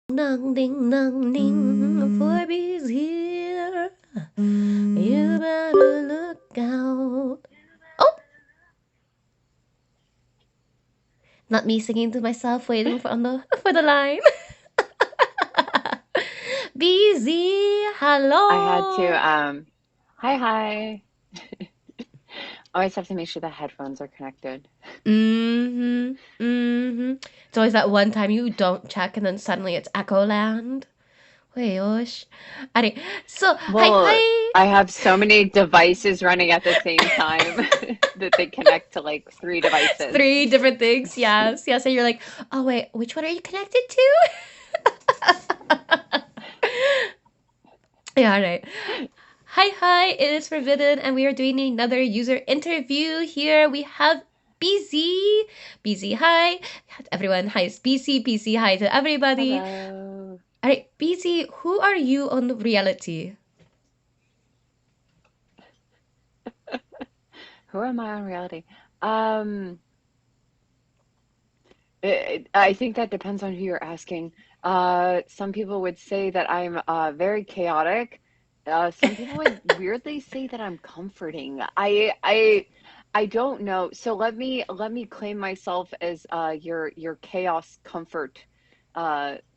Dong ding dong ding, 4B's here. You better look out. Oh, not me singing to myself, waiting for for the line. Beezy, I had to, hello. hi, hi. Always have to make sure the headphones are connected. Mm-hmm. Mm-hmm. It's always that one time you don't check and then suddenly it's Echo Land. Wait, gosh. Alright, so hi Well, hi. I have so many devices running at the same time that they connect to like three devices. Three different things. Yes, yes. And you're like, oh wait, which one are you connected to? Yeah, all right. Hi, hi. It is Forbidden, and we are doing another user interview here. We have BZ. BZ, hi. Everyone, hi, it's BC. BC, hi to everybody. Hello. All right, BZ, who are you on reality? Who am I on reality? Um, I think that depends on who you're asking. Some people would say that I'm very chaotic. Some people would weirdly say that I'm comforting. I don't know. So let me claim myself as your chaos comfort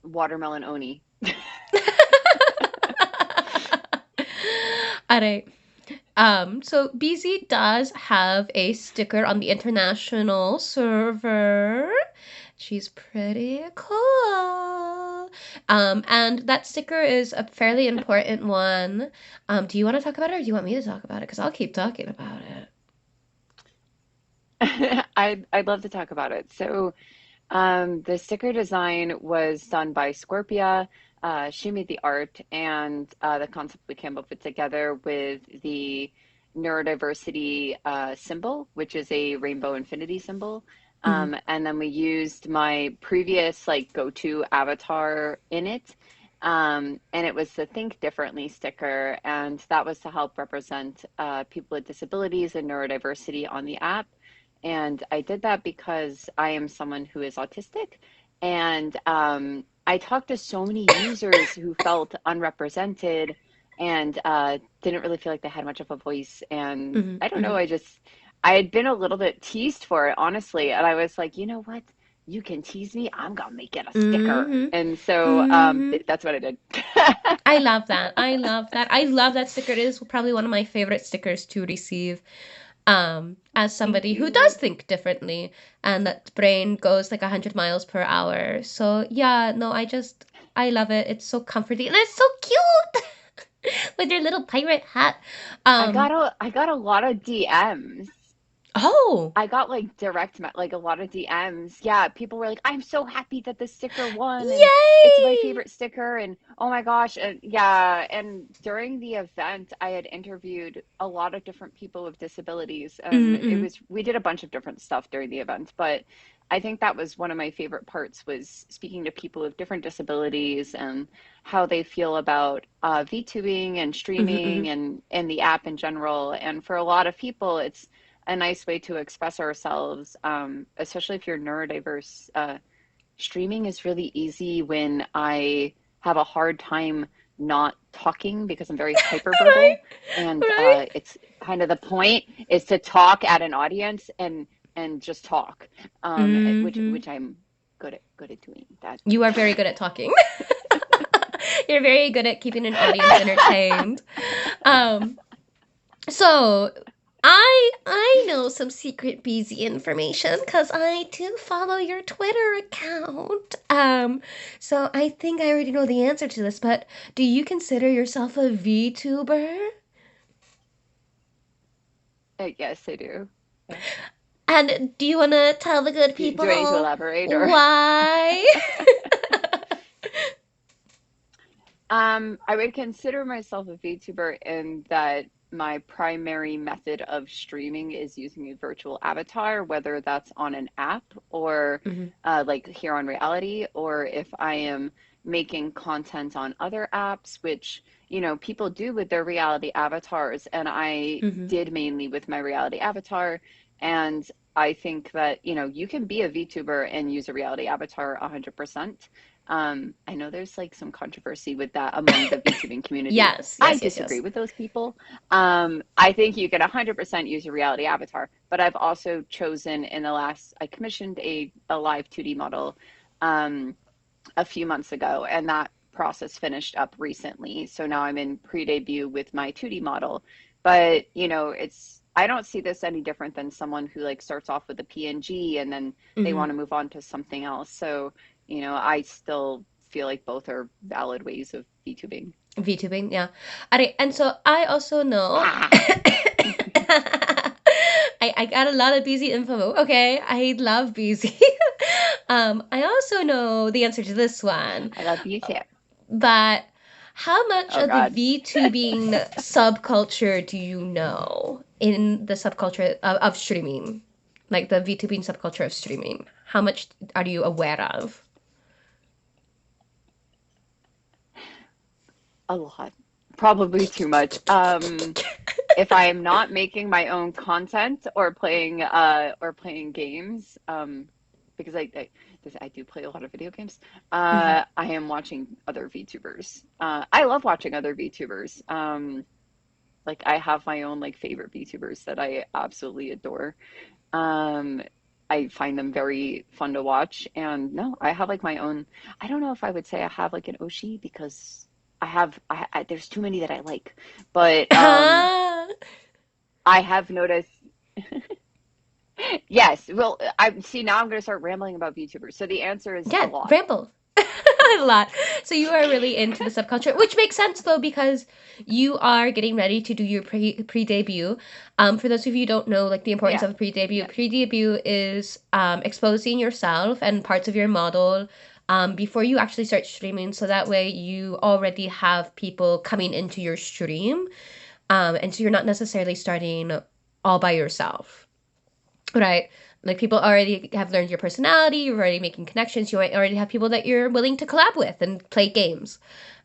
watermelon oni. All right. So BZ does have a sticker on the international server. She's pretty cool. And that sticker is a fairly important one. Do you want to talk about it or do you want me to talk about it? Because I'll keep talking about it. I'd love to talk about it. So the sticker design was done by Scorpia. She made the art, and the concept we came up with together with the neurodiversity symbol, which is a rainbow infinity symbol. Mm-hmm. And then we used my previous like go-to avatar in it. And it was the Think Differently sticker, and that was to help represent people with disabilities and neurodiversity on the app. And I did that because I am someone who is autistic. And I talked to so many users who felt unrepresented and didn't really feel like they had much of a voice. And Mm-hmm. I don't know, Mm-hmm. I had been a little bit teased for it, honestly. And I was like, you know what? You can tease me. I'm gonna make it a sticker. Mm-hmm. And so Mm-hmm. that's what I did. I love that. I love that. I love that sticker. It is probably one of my favorite stickers to receive. As Thank somebody who does you. think differently and that brain goes like 100 miles per hour. So, yeah, no, I love it. It's so comforting and it's so cute with your little pirate hat. Um, I got a lot of DMs. oh, I got like like a lot of DMs. Yeah, people were like, "I'm so happy that this sticker won, and it's my yay! favorite sticker." And oh my gosh, and yeah. And during the event, I had interviewed a lot of different people with disabilities, and Mm-mm. we did a bunch of different stuff during the event. But I think that was one of my favorite parts was speaking to people with different disabilities and how they feel about VTubing and Mm-mm. streaming and the app in general. And for a lot of people, it's a nice way to express ourselves, especially if you're neurodiverse. Streaming is really easy when I have a hard time not talking because I'm very hyperverbal, Right, and right. it's kind of the point is to talk at an audience and just talk, Mm-hmm. which I'm good at doing that. You are very good at talking. You're very good at keeping an audience entertained. Um, So I know some secret BZ information because I too follow your Twitter account. So I think I already know the answer to this, but do you consider yourself a VTuber? Yes, I do. Yeah. And do you want to tell the good Do I need to people elaborate or? why? I would consider myself a VTuber in that my primary method of streaming is using a virtual avatar, whether that's on an app or Mhm, like here on Reality, or if I am making content on other apps, which, you know, people do with their reality avatars. And I mhm, did mainly with my reality avatar. And I think that, you know, you can be a VTuber and use a reality avatar 100%. I know there's like some controversy with that among the VTubing community. Yes, I yes, yes, disagree yes. with those people. I think you can 100% use a reality avatar, but I've also chosen in the last, I commissioned a live 2D model um, a few months ago, and that process finished up recently. So now I'm in pre-debut with my 2D model. But, I don't see this any different than someone who like starts off with a PNG and then they Mm-hmm. want to move on to something else. So, I still feel like both are valid ways of VTubing. VTubing, yeah. And so I also know Ah, I got a lot of Beezy info. Okay, I love Beezy. I also know the answer to this one, I love you too. but how much Oh of the God. VTubing subculture do you know in the subculture of streaming? Like the VTubing subculture of streaming. How much are you aware of? A lot. Probably too much. If I'm not making my own content or playing games, because I do play a lot of video games, Mhm. I am watching other VTubers. I love watching other VTubers. Like I have my own like favorite VTubers that I absolutely adore. Um, I find them very fun to watch. And no, I have like my own. I don't know if I would say I have like an Oshi because there's too many that I like, but I have noticed. Yes, well, I see now I'm going to start rambling about VTubers. So the answer is a Yeah, lot. ramble. A lot. So you are really into the subculture, which makes sense though because you are getting ready to do your pre debut. For those of you who don't know, like the importance Yeah, of a pre debut. yeah. Pre debut is exposing yourself and parts of your model before you actually start streaming, so that way you already have people coming into your stream, and so you're not necessarily starting all by yourself. Right. Like people already have learned your personality, you're already making connections, you might already have people that you're willing to collab with and play games.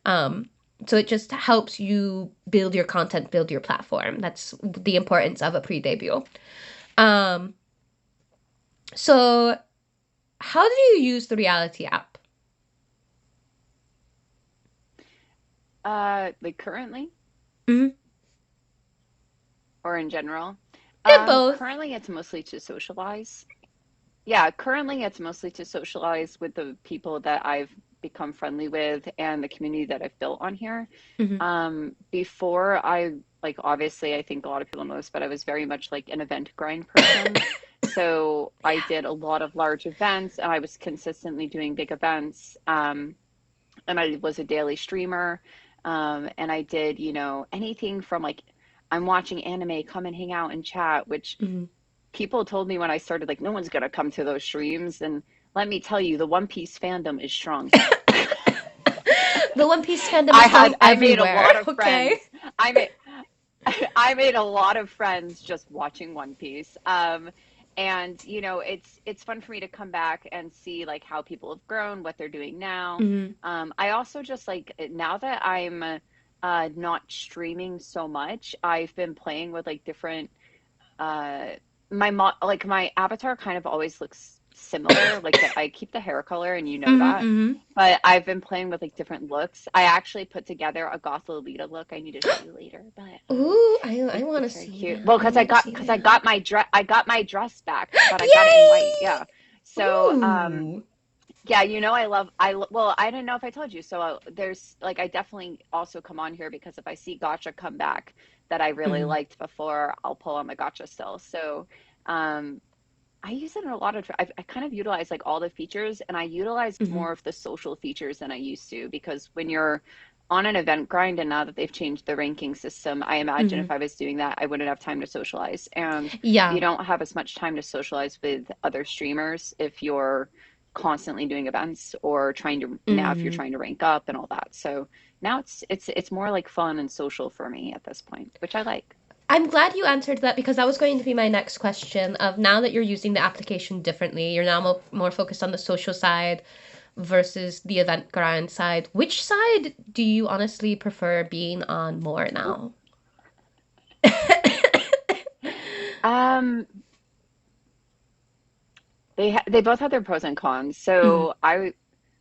Um, so it just helps you build your content, build your platform. That's the importance of a pre-debut. Um, so how do you use the reality app? Like currently Mm-hmm. or in general. And both. Currently it's mostly to socialize. Yeah, currently it's mostly to socialize with the people that I've become friendly with and the community that I've built on here. Mm-hmm. Before I like obviously I think a lot of people know this, but I was very much like an event grind person. So I Yeah. did a lot of large events and I was consistently doing big events. And I was a daily streamer. And I did, anything from like I'm watching anime, come and hang out and chat, which Mm-hmm. people told me when I started, like, no one's gonna come to those streams. And let me tell you, the One Piece fandom is strong here. The One Piece fandom is strong I made a everywhere, lot of okay? friends. I made I made a lot of friends just watching One Piece. And it's fun for me to come back and see like how people have grown, what they're doing now. Mm-hmm. I also just like now that I'm not streaming so much, I've been playing with like different uh like my avatar kind of always looks similar. Like that I keep the hair color and you know Mm-hmm. that. Mm-hmm. But I've been playing with like different looks. I actually put together a goth Lolita look I need to show you later, but Ooh, I want to it's very see cute. that. Well, I want to see because that. I got my dress back, but I got it in white. Yay! Yeah. So, Ooh. yeah, well, I didn't know if I told you. So there's like I definitely also come on here because if I see Gotcha come back that I really Mm-hmm. liked before, I'll pull on the Gotcha still. So, um, I use it in a lot of, I kind of utilize like all the features and I utilize Mm-hmm. more of the social features than I used to because when you're on an event grind and now that they've changed the ranking system, I imagine Mm-hmm. if I was doing that, I wouldn't have time to socialize. And you Yeah. don't have as much time to socialize with other streamers if you're constantly doing events or if you're Mm. trying to rank up and all that. So now it's more like fun and social for me at this point, which I like. I'm glad you answered that because that was going to be my next question of now that you're using the application differently, you're now more focused on the social side versus the event grind side. Which side do you honestly prefer being on more now? Um, they both have their pros and cons. Mm-hmm. So I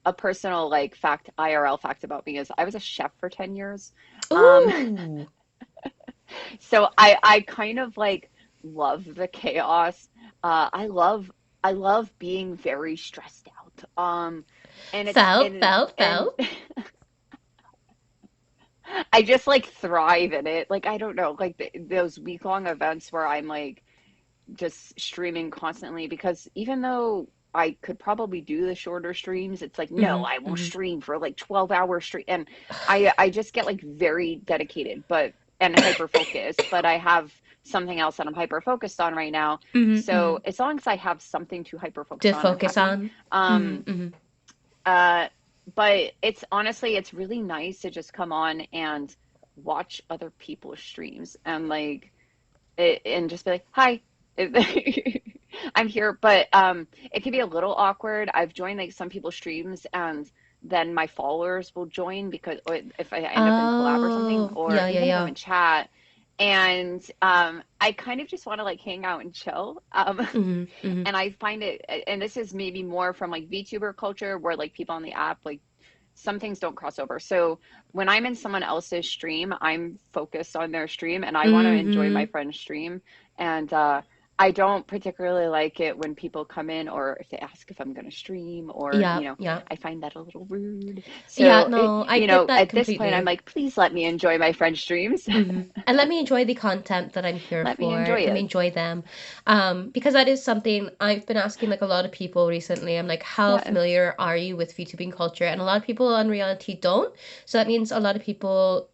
a personal like fact, IRL fact about me is I was a chef for 10 years. Um, Ooh, so I kind of like love the chaos. I love being very stressed out. And it's felt, and felt, and felt. I just like thrive in it. Like I don't know, like those week-long events where I'm like just streaming constantly because even though I could probably do the shorter streams, it's like no, Hmm. I will Hmm. stream for like 12-hour stream and I just get like very dedicated but and hyper focused, but I have something else that I'm hyper focused on right now. Hmm. Hmm. So as long as I have something to hyper focus To on, I'm focus happy. on. Hmm. Um Hmm. uh but it's honestly it's really nice to just come on and watch other people's streams and like and just be like, "Hi, I'm here." But it can be a little awkward. I've joined like some people's streams, and then my followers will join because or if I end up in collab or something, Oh, or yeah, yeah, even if I'm yeah. in chat, and I kind of just want to like hang out and chill. Hmm. Hmm. And I find it, and this is maybe more from like VTuber culture, where like people on the app like some things don't cross over. So when I'm in someone else's stream, I'm focused on their stream and I want to enjoy my Hmm. friend's stream. And I don't particularly like it when people come in or if they ask if I'm going to stream or, Yeah, yeah. I find that a little rude. Yeah, So, no, I get that at this point, I'm completely. like, please let me enjoy my friend's streams. And let me enjoy the content that I'm here Let me for. enjoy Let me it. enjoy them. Because that is something I've been asking like a lot of people recently. I'm like, how Yes. familiar are you with VTubing culture? And a lot of people on reality don't. So that means a lot of people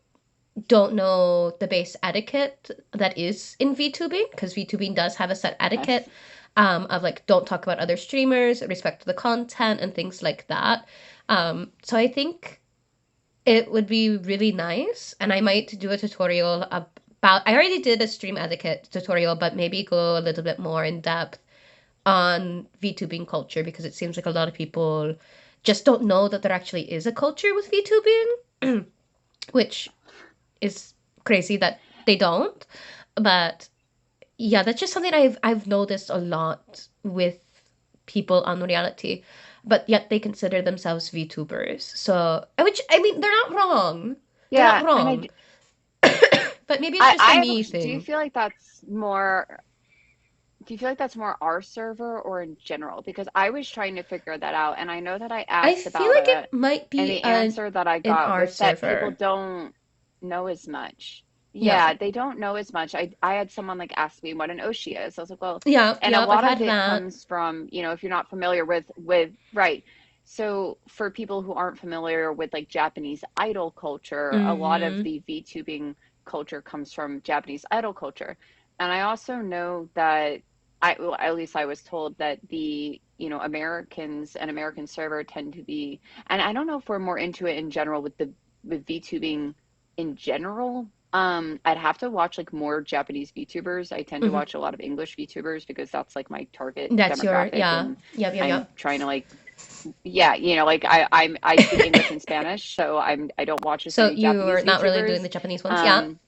don't know the base etiquette that is in VTubing, because VTubing does have a set etiquette Yes. of like don't talk about other streamers, respect the content, and things like that. So I think it would be really nice, and I might do a tutorial about. I already did a stream etiquette tutorial, but maybe go a little bit more in depth on VTubing culture because it seems like a lot of people just don't know that there actually is a culture with VTubing, which is crazy that they don't. But yeah, that's just something I've noticed a lot with people on reality, but yet they consider themselves VTubers. So, which I mean, they're not wrong. They're not Yeah. And wrong. But maybe it's just a me do you thing. feel like that's more Do you feel like that's more our server or in general? Because I was trying to figure that out, and I know that I I asked feel about like it it, might and be the answer that I in got our was that people server. don't know as much. Yeah. Yeah, they don't know as much. I had someone like ask me what an Oshi is. I was like, well, Yeah, and a yeah, I've lot had of it that. comes from, if you're not familiar with right. So for people who aren't familiar with like Japanese idol culture, a lot of Mm-hmm. the VTubing culture comes from Japanese idol culture. And I also know that well, at least I was told that the, Americans and American server tend to be, and I don't know if we're more into it in general with VTubing in general. I'd have to watch like more Japanese VTubers. I tend to Mm-hmm. watch a lot of English VTubers because that's like my target That's your, demographic, yeah. and Yep, yep, I'm yep. trying to like, yeah, like I speak English and Spanish, so I don't watch as So many you are Japanese not really doing the VTubers. Japanese ones? Yeah. Um,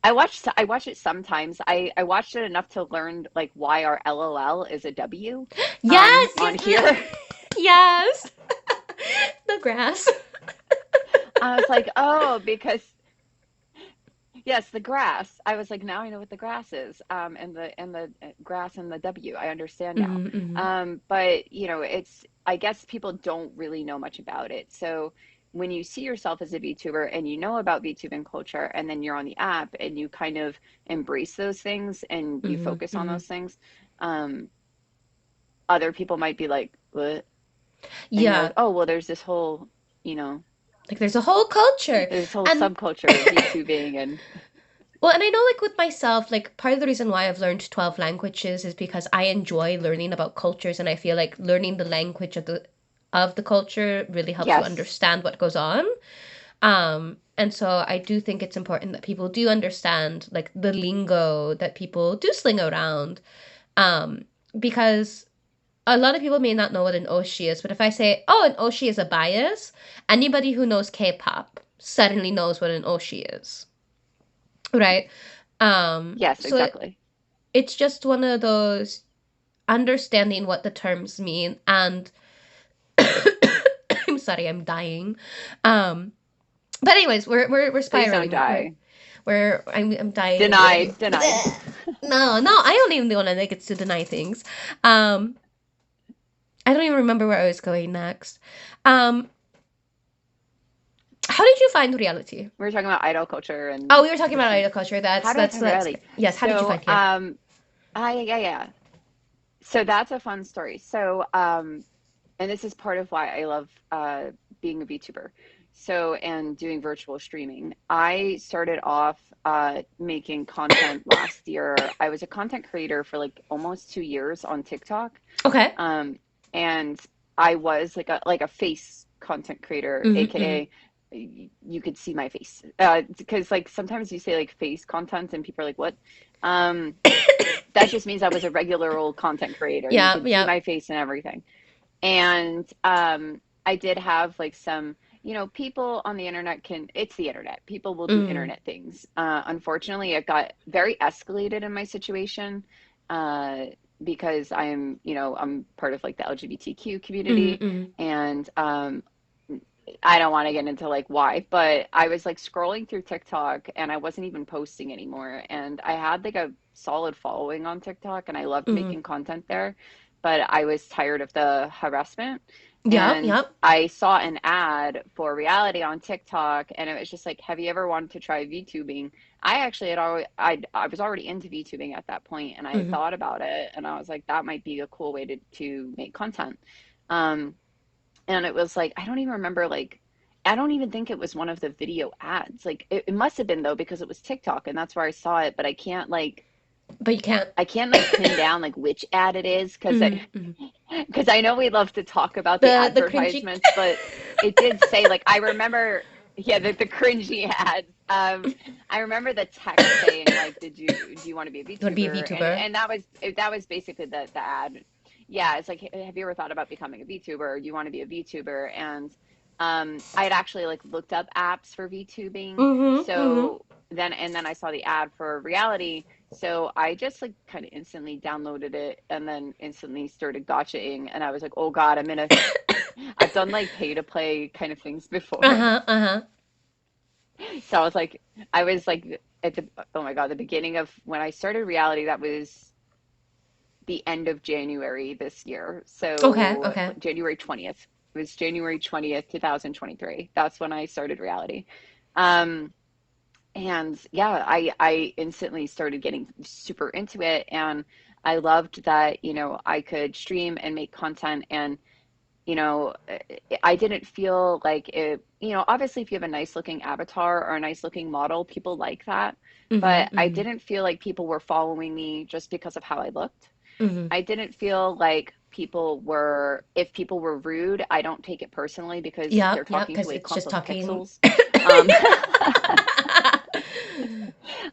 I watch it sometimes. I watched it enough to learn like why our LOL is a W Yes, on yes, here. yes. The grass. I was like, "Oh, because yes, the grass." I was like, "Now I know what the grass is." And the grass and the W. I understand now. Mm-hmm. But it's I guess people don't really know much about it. So when you see yourself as a VTuber and you know about VTubing culture and then you're on the app and you kind of embrace those things and you Mm-hmm. focus on Mm-hmm. those things, um, other people might be like, "What?" And you're like, Yeah. "Oh, well, there's this whole, you know, Like there's a whole culture. there's this whole And subculture of VTubing and well, and I know like with myself, like part of the reason why I've learned 12 languages is because I enjoy learning about cultures and I feel like learning the language of the culture really helps you yes, understand what goes on. And so I do think it's important that people do understand like the lingo that people do sling around. Um, because a lot of people may not know what an oshi is, but if I say, oh, an oshi is a bias, anybody who knows K-pop suddenly knows what an oshi is, right? yes, So exactly. it's just one of those understanding what the terms mean and sorry, I'm dying. Um, but anyways, we're Please don't spiraling. die. I'm dying. Denied, denied. No, no, I don't even want to like it's to deny things. Um, I don't even remember where I was going next. Um, how did you find reality? We were talking about idol culture Oh, and we were talking about idol listening. culture. How did I find That's reality? yes. How did you So, find here? yeah. So that's a fun story. So, and this is part of why I love being a VTuber. So, and doing virtual streaming. I started off making content last year. I was a content creator for like almost 2 years on TikTok. Okay. Um, and I was like a face content creator, Mm-hmm, mm-hmm. aka you could see my face. Because like sometimes you say like face content and people are like, what? Um, that just means I was a regular old content creator. You Yeah, could see yeah. my face and everything. And I did have like some, people on the internet it's the internet. People will do Mm. internet things. Unfortunately, it got very escalated in my situation uh, because I'm part of like the LGBTQ Mm, community. mm. And I don't want to get into like why, but I was like scrolling through TikTok and I wasn't even posting anymore. And I had like a solid following on TikTok and I loved Mm. making content there, but I was tired of the harassment. Yep, And yep. I saw an ad for reality on TikTok and it was just like, have you ever wanted to try VTubing? I actually had already, I was already into VTubing at that point and I Mm-hmm. thought about it and I was like, that might be a cool way to make content. Um, and it was like, I don't even remember, like, I don't even think it was one of the video ads. Like, it must have been though, because it was TikTok and that's where I saw it, but But you can't. I can't like pin down like which ad it is Mm, mm. because I know we love to talk about the The cringy. advertisements, but it did say like I remember, yeah, the cringy ads. I remember the text saying like, do you want to be a You want to be a VTuber? And VTuber? that was basically the ad. Yeah, it's like, have you ever thought about becoming a VTuber? Do you want to be a VTuber? And I had actually like looked up apps for VTubing, Mm-hmm, mm-hmm. so then I saw the ad for reality. So I just like kind of instantly downloaded it and then instantly started gotchaing. And I was like, oh God, I've done like pay to play kind of things before. Uh-huh, uh-huh. So I was like at oh my God, the beginning of when I started reality, that was the end of January this year. Okay, So okay. January 20th. It was January 20th, 2023. That's when I started reality. Um, And yeah, I instantly started getting super into it and I loved that, I could stream and make content and, I didn't feel like it, obviously if you have a nice looking avatar or a nice looking model, people like that. Mm-hmm, But I mm-hmm. didn't feel like people were following me just because of how I looked. Mm-hmm. I didn't feel like if people were rude, I don't take it personally because they're Yep, yep, talking to because a it's clump just of talking. pixels. Um,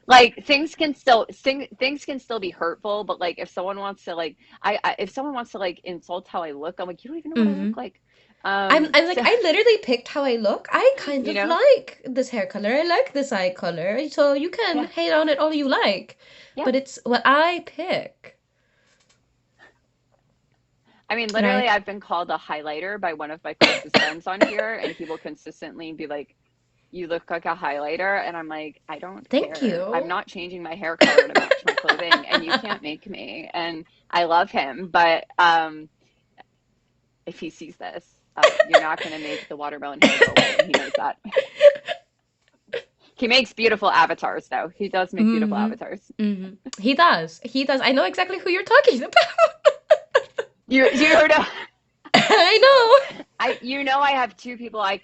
like things can still be hurtful, but like if someone wants to like if someone wants to like insult how I look, I'm like, you don't even know what I Mm-hmm. look like. I'm like, So I literally picked how I look. I kind you of know, like this hair color. I like this eye color. So you can yeah, hate on it all you like. yeah. But it's what I pick. I mean, literally, Right? I've been called a highlighter by one of my closest friends on here, and he will consistently be like, "You look like a highlighter," and I'm like, "I don't Thank care. I'm you. not changing my hair color to match my clothing, and you can't make me." And I love him, but if he sees this, you're not going to make the watermelon hair go away, and he knows that. He makes beautiful avatars, though. He does make beautiful Mm-hmm. avatars. Mm-hmm. He does. He does. I know exactly who you're talking about. You heard of, I know. I have two people I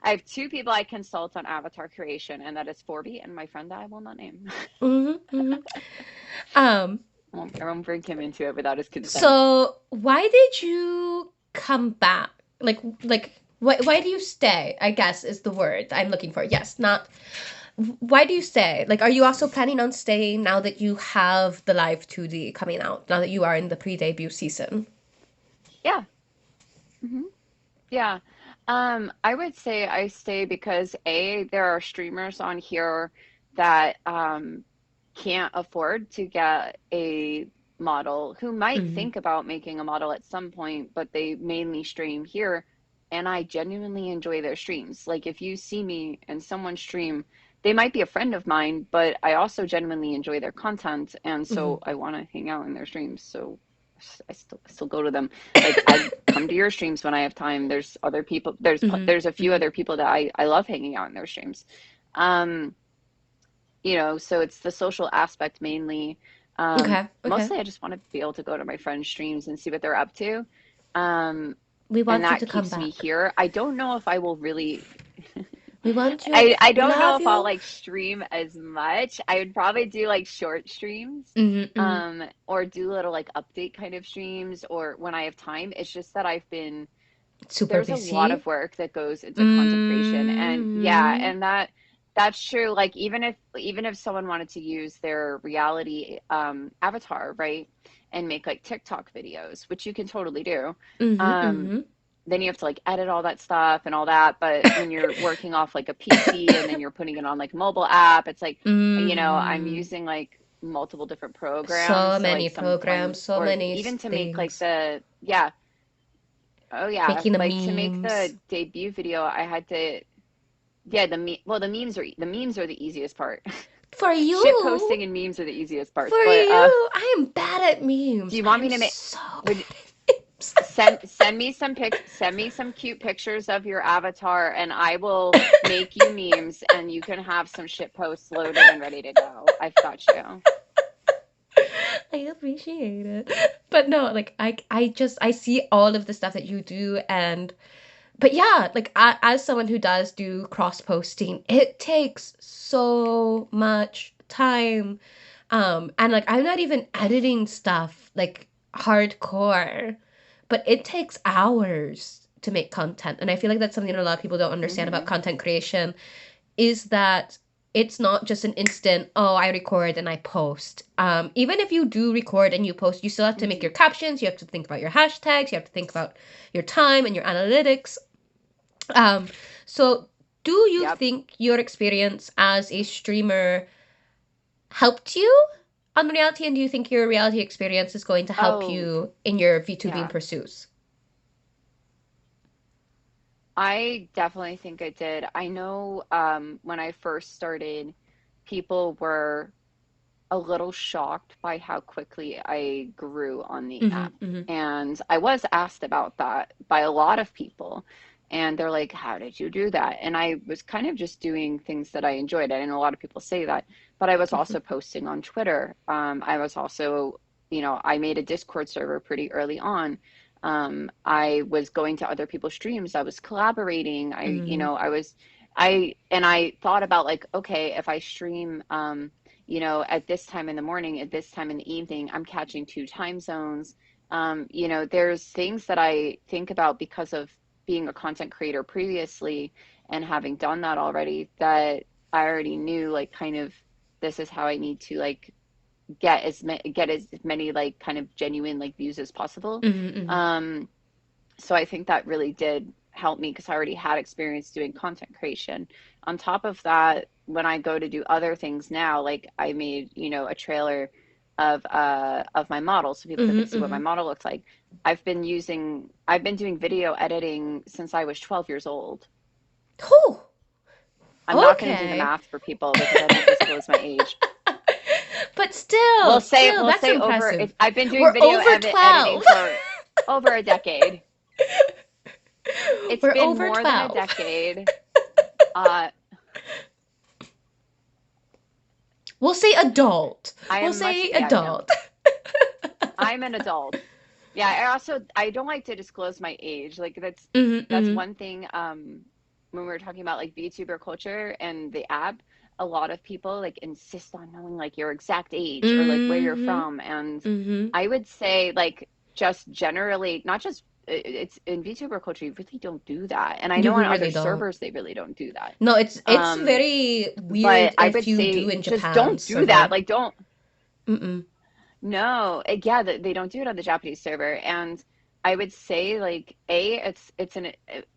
have two people I consult on avatar creation, and that is Forby and my friend that I will not name. Mm-hmm. Mm-hmm. Um. I won't bring him into it without his consent. So why did you come back? Like why do you stay? I guess is the word I'm looking for. Yes, not why do you stay? Like, are you also planning on staying now that you have the live 2D coming out? Now that you are in the pre-debut season? Yeah. Hmm. Yeah. I would say I stay because there are streamers on here that can't afford to get a model who might Mm-hmm. think about making a model at some point, but they mainly stream here and I genuinely enjoy their streams. Like if you see me and someone stream, they might be a friend of mine, but I also genuinely enjoy their content, and Hmm. so I want to hang out in their streams. So I still go to them. Like I come to your streams when I have time. There's other people. Hmm. There's a few Hmm. other people that I love hanging out in their streams. Um, so it's the social aspect mainly. Okay. Okay. Mostly I just want to be able to go to my friends' streams and see what they're up to. Um, We and want you to that come keeps me back. here. I don't know if I will really, We want you. I We don't know love if I'll you. like stream as much. I would probably do like short streams, Hmm. Hmm. or do little like update kind of streams or when I have time. It's just that Super there's a lot busy. of work that goes into content creation, and yeah, Hmm. and that's true. Like even if someone wanted to use their reality avatar, right, and make like TikTok videos, which you can totally do, Hmm. um Hmm. then you have to like edit all that stuff and all that. But when you're working off like a PC and then you're putting it on like a mobile app, it's like, I'm Hmm. using like multiple different programs. So So many like programs, sometimes, so or many even to make like things. yeah, oh yeah, Making the like to make memes. the debut video, I had to, yeah, well, the memes are the easiest part. For Shit you. posting and memes are the easiest parts. For But you. I am bad at do memes. you I want am me to make so would bad at memes. send me some cute pictures of your avatar, and I will make you memes, and you can have some shit posts loaded and ready to go. I've got you. I appreciate it. But no, like I see all of the stuff that you do, and but yeah, like as someone who does do cross posting, it takes so much time. And like I'm not even editing stuff like hardcore, but it takes hours to make content. And I feel like that's something a lot of people don't understand about Hmm. content creation is that it's not just an instant, oh, I record and I post. Even if you do record and you post, you still have to make Hmm. your captions, you have to think about your hashtags, you have to think about your time and your analytics. Um, so, do you Yep. think your experience as a streamer helped you on reality? And do you think your reality experience is going to help Oh, you in your VTubing yeah. pursuits? I definitely think it did. I know when I first started, people were a little shocked by how quickly I grew on the Mm-hmm, app. mm-hmm, And I was asked about that by a lot of people. And they're like, how did you do that? And I was kind of just doing things that I enjoyed. I know a lot of people say that, but I was mm-hmm, also posting on Twitter. I was also, I made a Discord server pretty early on. I was going to other people's streams. I was collaborating. mm-hmm, And I thought about like, okay, if I stream, at this time in the morning, at this time in the evening, I'm catching two time zones. There's things that I think about because of being a content creator previously and having done that already that I already knew like kind of this is how I need to like get as many like kind of genuine like views as possible. mm-hmm, Um, so I think that really did help me because I already had experience doing content creation. On top of that, when I go to do other things now, like I made, a trailer of my model so people mm-hmm, could see what mm-hmm. my model looks like. I've been doing video editing since I was 12 years old. Whew, I'm not going to do the okay. math for people because I don't disclose my age. But We'll still, say still, we'll that's say over impressive. it's I've been doing We're video over editing 12. for over a decade. It's We're been over more than a 12. decade. Uh, We'll say adult. I We'll am much, say yeah, no. adult. I'm an adult. Yeah, I don't like to disclose my age. Like Mm-hmm, that's mm-hmm, one thing when we're talking about like VTuber culture and the app, a lot of people like insist on knowing like your exact age or like where you're mm-hmm, from. And mm-hmm. I would say like just generally, not just it's in VTuber culture, you really don't do that. And I You know on other really don't. servers they really don't do that. No, it's Um, very but weird I if would you do say in just Japan's don't do that. server. Like don't. Mm-mm. No, yeah, they don't do it on the Japanese server, and I would say like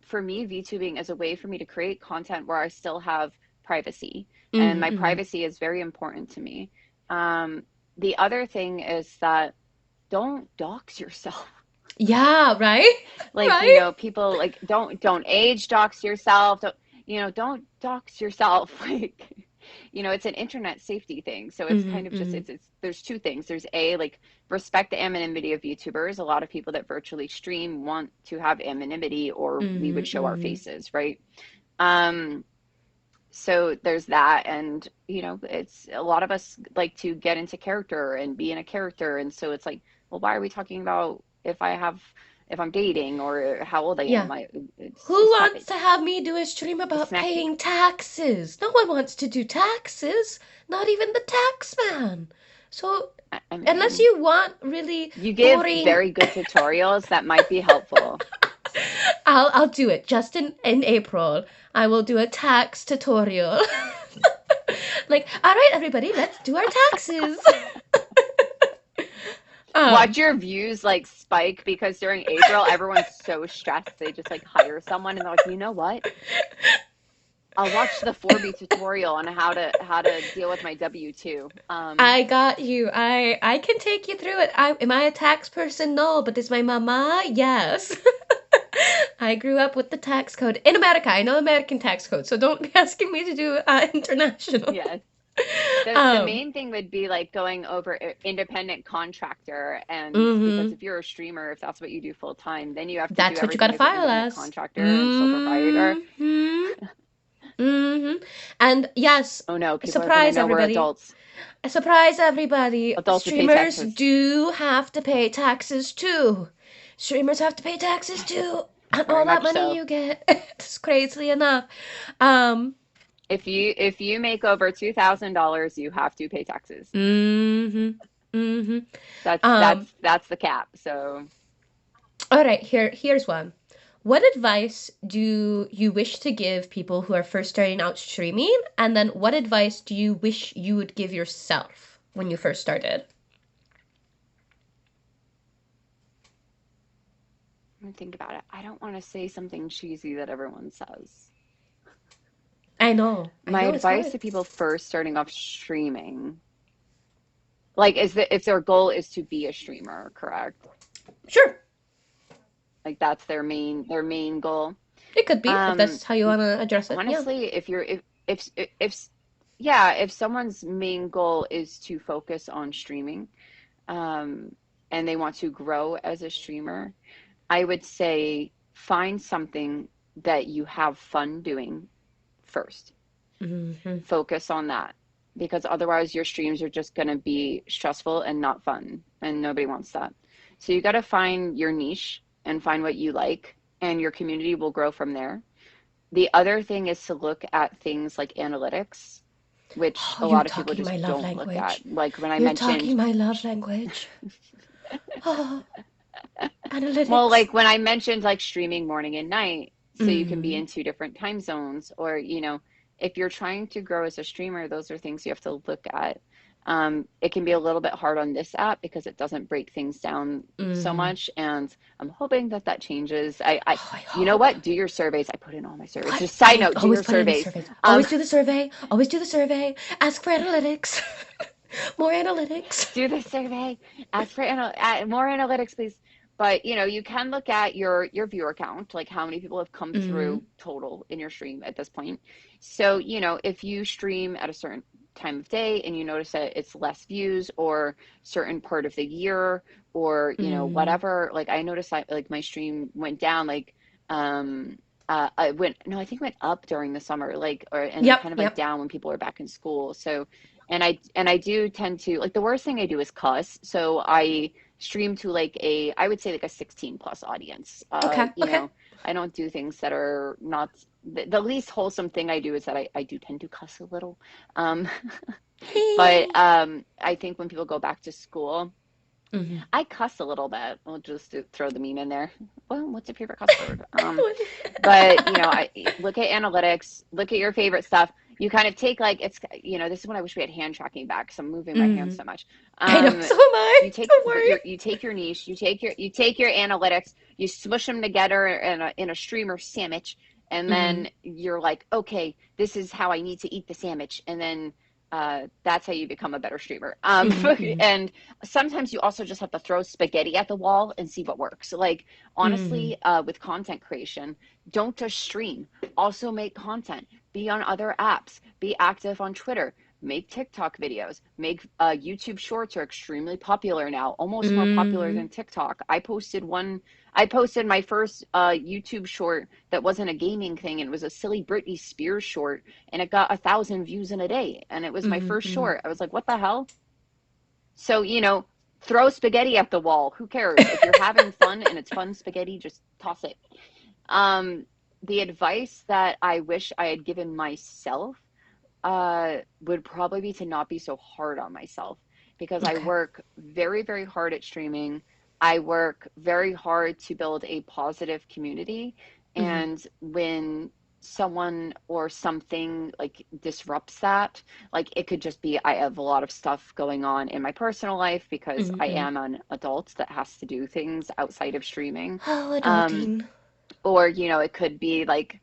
for me, VTubing is a way for me to create content where I still have privacy, and my Mm-hmm, privacy is very important to me. Um, the other thing is that don't dox yourself. Yeah, right? Like, Right? people like don't age dox yourself. Don't dox yourself. Like, it's an internet safety thing. So it's Mm-hmm, kind of just mm-hmm, it's there's two things. There's like respect the anonymity of YouTubers. A lot of people that virtually stream want to have anonymity or we would show our mm-hmm. faces, right? Um, so there's that, and it's a lot of us like to get into character and be in a character, and so it's like, well, why are we talking about if I'm dating or how old I Yeah. am? It's Who stop wants it. to have me do a stream It's about snacky. paying taxes? No one wants to do taxes, not even the tax man. So, I unless mean, you want really you give boring, very good tutorials that might be helpful. I'll do it just in April. I will do a tax tutorial. Like, all right, everybody, let's do our taxes. Watch Um, your views like spike because during April everyone's so stressed they just like hire someone and they're like, you know what? I'll watch the 4B tutorial on how to deal with my W-2. I got you. I can take you through it. Am I a tax person? No, but is my mama? Yes. I grew up with the tax code in America. I know American tax code, so don't be asking me to do international. Yes. The um, main thing would be like going over independent contractor, and because hmm if you're a streamer, if that's what you do full time, then you have to do That's what you gotta everything as an file independent as. contractor and sole proprietor. Mm-hmm. Mm-hmm. And yes, Oh no, people are gonna surprise know we're everybody. adults. Surprise everybody. Adults who pay Streamers taxes. do have to pay taxes too. Streamers have to pay taxes too. And Very all that much money so. you get. It's crazily enough. Um, If you make over $2,000, you have to pay taxes. mm-hmm. Mm-hmm. That's Um, that's that's the cap. So all right, here's one. What advice do you wish to give people who are first starting out streaming? And then what advice do you wish you would give yourself when you first started? I'm gonna think about it. I don't want to say something cheesy that everyone says. I My know it's advice hard. to people first starting off streaming, like, is that if their goal is to be a streamer, correct? Sure, Like that's their main goal. it could be if Um, that's how you want to address it. Yeah. honestly, if yeah, if someone's main goal is to focus on streaming, um, and they want to grow as a streamer, I would say find something that you have fun doing first. Mm-hmm. Focus on that because otherwise your streams are just going to be stressful and not fun, and nobody wants that. So you got to find your niche and find what you like, and your community will grow from there. The other thing is to look at things like analytics, which Oh, a you're lot of people talking just my love don't look at. language. Like when I You're mentioned, talking my love language. Oh, well, analytics. like when I mentioned like streaming morning and night, so you can be Mm-hmm. in two different time zones, or if you're trying to grow as a streamer, those are things you have to look at. It can be a little bit hard on this app because it doesn't break things down so Mm-hmm. much, and I'm hoping that that changes. I, Oh, I you know hope. what? Do your surveys. I put in all my surveys. I, Just side I note, do always your put it in the surveys. surveys. Um, Always do the survey. Always do the survey. Ask for analytics. More analytics. do the survey, ask for more analytics, please. But you can look at your viewer count, like how many people have come Mm-hmm. through total in your stream at this point. So, if you stream at a certain time of day and you notice that it's less views or certain part of the year or, Mm-hmm. whatever, like I noticed that like my stream went down like I went no, I think it went up during the summer, like or and then Yep. kind of went Yep. down when people were back in school. So and I do tend to like the worst thing I do is cuss. So I stream to like I would say like a 16 plus audience. Okay. Okay. I don't do things that are not the least wholesome thing I do is that I do tend to cuss a little. Um, but I think when people go back to school, mm-hmm. I cuss a little bit. We'll just throw the meme in there. Well, what's your favorite cuss word? But I look at analytics, look at your favorite stuff. You kind of take like this is when I wish we had hand tracking back because I'm moving my hands mm-hmm. so much. I know. Um, So am I. you take Don't but worry. you take your niche, you take your analytics, you smush them together in a streamer sandwich, and Mm-hmm. then you're like, okay, this is how I need to eat the sandwich, and then That's how you become a better streamer. Mm-hmm. And sometimes you also just have to throw spaghetti at the wall and see what works. Like, Mm-hmm. honestly, with content creation, don't just stream. Also make content. Be on other apps. Be active on Twitter. Make TikTok videos. Make YouTube Shorts are extremely popular now, almost more popular Mm-hmm. than TikTok. I posted my first YouTube short that wasn't a gaming thing, and it was a silly Britney Spears short, and it got 1,000 views in a day, and it was my first Mm-hmm. short. I was like, what the hell? So, throw spaghetti at the wall. Who cares? If you're having fun and it's fun spaghetti, just toss it. Um, the advice that I wish I had given myself would probably be to not be so hard on myself, because I Okay. work very, very hard at streaming. I work very hard to build a positive community. Mm-hmm. And when someone or something like disrupts that, like it could just be I have a lot of stuff going on in my personal life because I Mm-hmm. am an adult that has to do things outside of streaming. Oh, Um, adulting. or, it could be like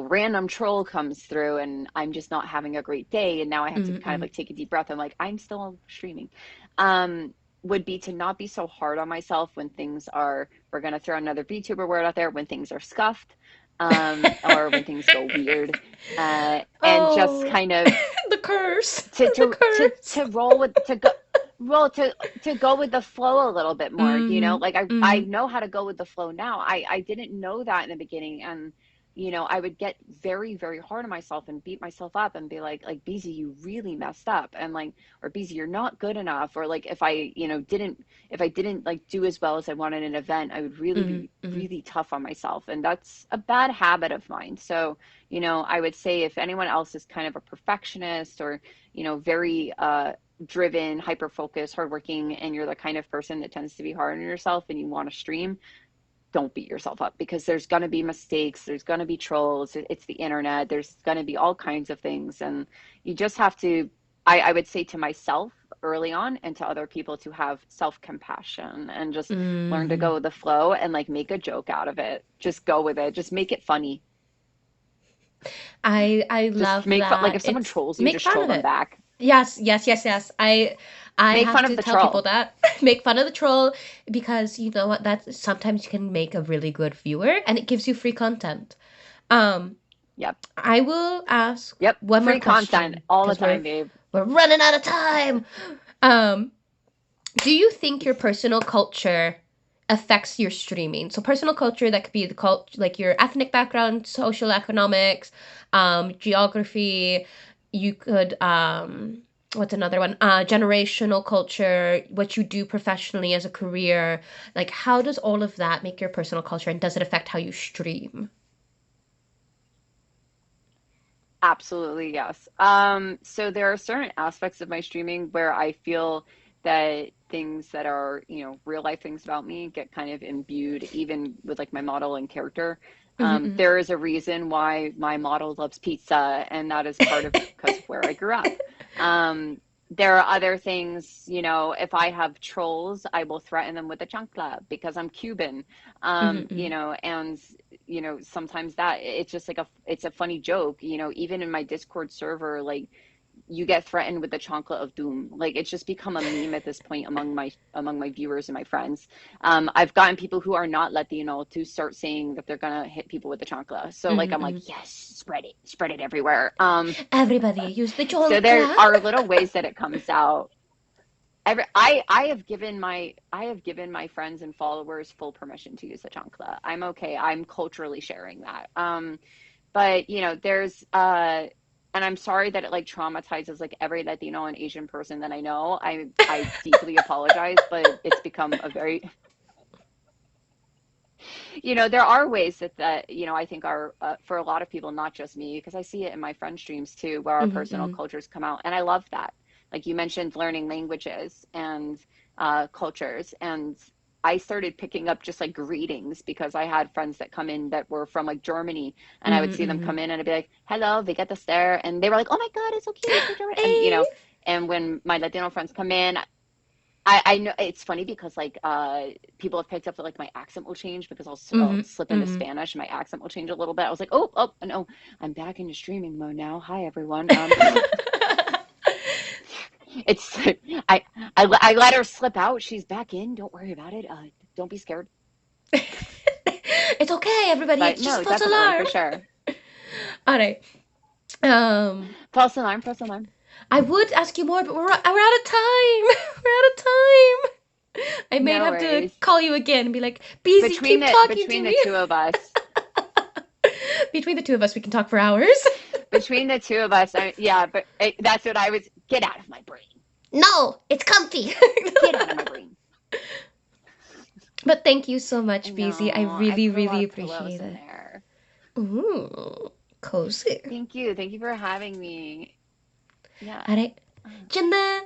random troll comes through and I'm just not having a great day. And now I have to kind of Mm-hmm. like take a deep breath. I'm like, I'm still streaming. Um, would be to not be so hard on myself when things are, we're going to throw another VTuber word out there, when things are scuffed, or when things go weird, and just Oh, kind of the curse. to The to to curse. to roll with to go well to go with the flow a little bit more, Mm-hmm. like I Mm-hmm. know how to go with the flow now. I didn't know that in the beginning, and I would get very, very hard on myself and beat myself up and be like, Beezy, you really messed up, and like, or Beezy, you're not good enough, or like if I didn't like do as well as I wanted in an event, I would really be Mm-hmm. really tough on myself, and that's a bad habit of mine. So I would say if anyone else is kind of a perfectionist, or very driven, hyper focused, hardworking, and you're the kind of person that tends to be hard on yourself and you want to stream, don't beat yourself up, because there's going to be mistakes, there's going to be trolls, it's the internet, there's going to be all kinds of things, and you just have to. I would say to myself early on and to other people to have self compassion and just learn to Mm-hmm. go with the flow and like make a joke out of it. Just go with it. Just make it funny. I Just love make fun. Like that. if someone It's trolls you, make just fun troll of them it. back. Yes, yes, yes, yes. I Make have fun of to the tell people troll. that. Make fun of the troll because you know what? That's sometimes you can make a really good viewer and it gives you free content. Um, Yep. I will ask Yep. one more Free content question all the because time, babe. we're running out of time. Um, do you think your personal culture affects your streaming? So personal culture that could be the like your ethnic background, social economics, geography. You could what's another one? Generational culture, what you do professionally as a career. Like how does all of that make your personal culture and does it affect how you stream? Absolutely, yes. So there are certain aspects of my streaming where I feel that things that are, real life things about me get kind of imbued even with like my model and character. Mm-hmm. There is a reason why my model loves pizza, and that is part of because of where I grew up. Um, there are other things, if I have trolls, I will threaten them with a chancla because I'm Cuban. Mm-hmm. And sometimes that it's just like it's a funny joke, even in my Discord server, like you get threatened with the chancla of doom. Like it's just become a meme at this point among my viewers and my friends. I've gotten people who are not Latino to start saying that they're gonna hit people with the chancla. So like I'm Mm-hmm. like, yes, spread it everywhere. Everybody use the So there chocolate. are little ways that it comes out. I have given my friends and followers full permission to use the chancla. I'm okay. I'm culturally sharing that. But there's and I'm sorry that it like traumatizes like every Latino and Asian person that I know. I deeply apologize, but it's become a very there are ways that I think are for a lot of people, not just me, because I see it in my friend streams too, where our personal Mm-hmm. cultures come out, and I love that. Like you mentioned, learning languages and cultures, and I started picking up just like greetings because I had friends that come in that were from like Germany, and I would see them Mm-hmm. come in and I'd be like, "Hello, we get the stare," and they were like, "Oh my God, it's so cute, it's so German," and Hey. and when my Latino friends come in, I know it's funny because like people have picked up that like my accent will change because I'll Mm-hmm. slip into Mm-hmm. Spanish and my accent will change a little bit. I was like, oh no, I'm back into streaming mode now. Hi everyone. It's I I let her slip out. She's back in. Don't worry about it. Don't be scared. It's okay, everybody. But It's just no, false definitely alarm. for sure. All right. Um, False alarm, false alarm. I would ask you more, but we're out of time. We're out of time. I may No have to worries. call you again and be like, Beezy, keep talking to Between the me. two of us, Between the two of us, we can talk for hours. between the two of us, yeah. But that's what I was. Get out of my brain. No, it's comfy. Get out of my brain. But thank you so I much, Beezy. I know. I really, put a really lot of pillows appreciate in it. there. Ooh, cozy. Thank you. Thank you for having me. Yeah. All right. Uh, Jenna.